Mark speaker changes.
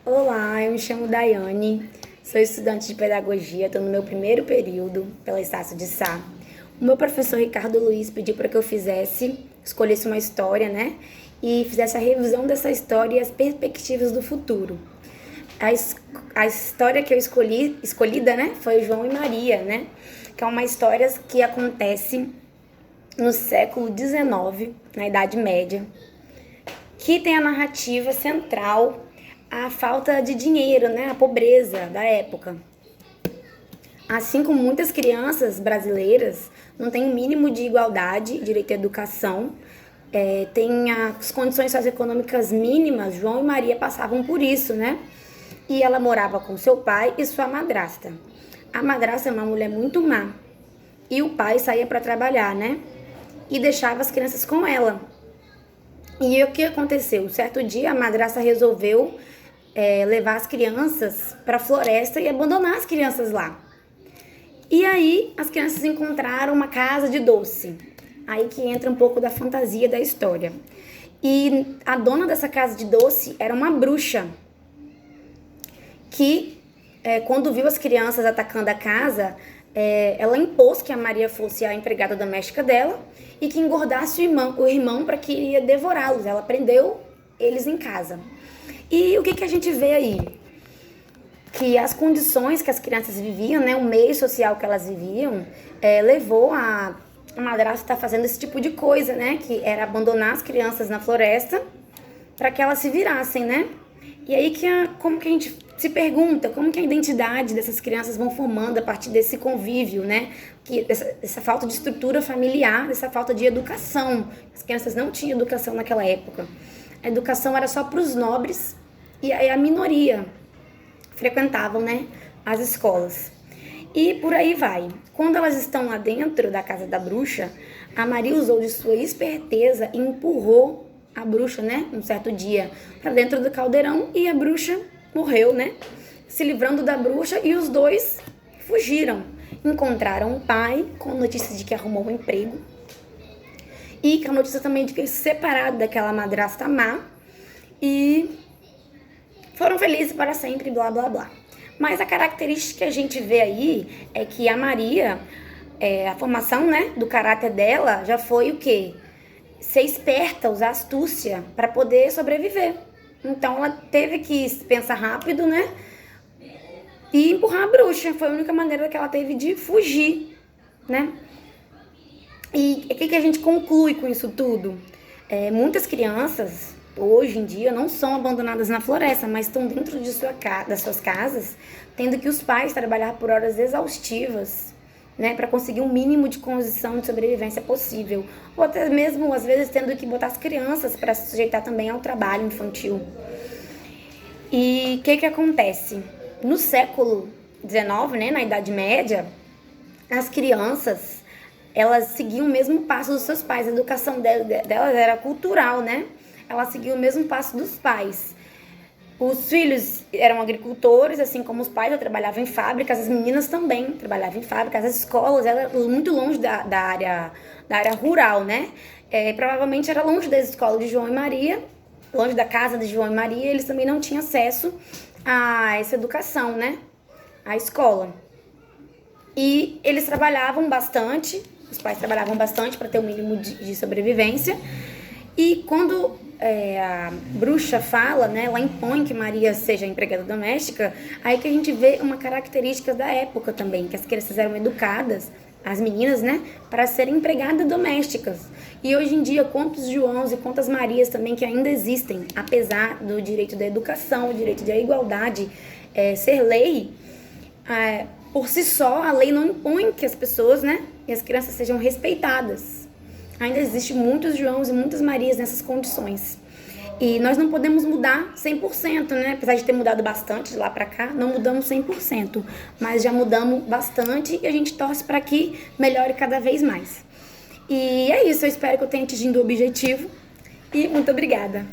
Speaker 1: Olá, eu me chamo Daiane, sou estudante de pedagogia, estou no meu primeiro período pela Estácio de Sá. O meu professor Ricardo Luiz pediu para que eu escolhesse uma história, né? E fizesse a revisão dessa história e as perspectivas do futuro. A história que eu escolhida, né, foi João e Maria, né? Que é uma história que acontece no século XIX, na Idade Média, que tem a narrativa central a falta de dinheiro, né? A pobreza da época. Assim como muitas crianças brasileiras não têm o mínimo de igualdade, direito à educação, têm as condições socioeconômicas mínimas, João e Maria passavam por isso, né? E ela morava com seu pai e sua madrasta. A madrasta é uma mulher muito má. E o pai saía para trabalhar, né? E deixava as crianças com ela. E o que aconteceu? Certo dia, a madrasta resolveu levar as crianças para a floresta e abandonar as crianças lá. E aí, as crianças encontraram uma casa de doce. Aí que entra um pouco da fantasia da história. E a dona dessa casa de doce era uma bruxa, que quando viu as crianças atacando a casa, ela impôs que a Maria fosse a empregada doméstica dela e que engordasse o irmão para que iria devorá-los. Ela prendeu eles em casa. E o que a gente vê aí? Que as condições que as crianças viviam, né, o meio social que elas viviam, levou a madrasta a estar fazendo esse tipo de coisa, né, que era abandonar as crianças na floresta para que elas se virassem, né? E aí como que a gente se pergunta como que a identidade dessas crianças vão formando a partir desse convívio, né? Que essa falta de estrutura familiar, essa falta de educação. As crianças não tinham educação naquela época. A educação era só para os nobres e aí a minoria frequentavam, né, as escolas. E por aí vai. Quando elas estão lá dentro da casa da bruxa, a Maria usou de sua esperteza e empurrou a bruxa, né, um certo dia, para dentro do caldeirão e a bruxa morreu, né, se livrando da bruxa, e os dois fugiram. Encontraram o pai com notícia de que arrumou um emprego e com a notícia também de que ele se separado daquela madrasta má e foram felizes para sempre, blá, blá, blá. Mas a característica que a gente vê aí é que a Maria, a formação, né, do caráter dela já foi o quê? Ser esperta, usar astúcia para poder sobreviver. Então ela teve que pensar rápido, né, e empurrar a bruxa. Foi a única maneira que ela teve de fugir, né? E o que a gente conclui com isso tudo? Muitas crianças hoje em dia não são abandonadas na floresta, mas estão dentro das suas casas, tendo que os pais trabalhar por horas exaustivas, né, para conseguir um mínimo de condição de sobrevivência possível, ou até mesmo às vezes tendo que botar as crianças para se sujeitar também ao trabalho infantil. E o que acontece? No século XIX, né, na Idade Média, as crianças elas seguiam o mesmo passo dos seus pais. A educação delas era cultural, né? Ela seguia o mesmo passo dos pais. Os filhos eram agricultores, assim como os pais, trabalhavam em fábricas, as meninas também trabalhavam em fábricas, as escolas eram muito longe da área rural, né? Provavelmente era longe das escolas de João e Maria, longe da casa de João e Maria, eles também não tinham acesso a essa educação, né? A escola. E eles trabalhavam bastante, os pais trabalhavam bastante para ter o mínimo de sobrevivência. E quando a bruxa fala, né, ela impõe que Maria seja empregada doméstica, aí que a gente vê uma característica da época também, que as crianças eram educadas, as meninas, né, para serem empregadas domésticas. E hoje em dia, quantos Joãos e quantas Marias também que ainda existem, apesar do direito da educação, o direito da igualdade ser lei, por si só, a lei não impõe que as pessoas, né, e as crianças sejam respeitadas. Ainda existe muitos Joãos e muitas Marias nessas condições. E nós não podemos mudar 100%, né? Apesar de ter mudado bastante de lá para cá, não mudamos 100%. Mas já mudamos bastante e a gente torce para que melhore cada vez mais. E é isso, eu espero que eu tenha atingido o objetivo. E muito obrigada.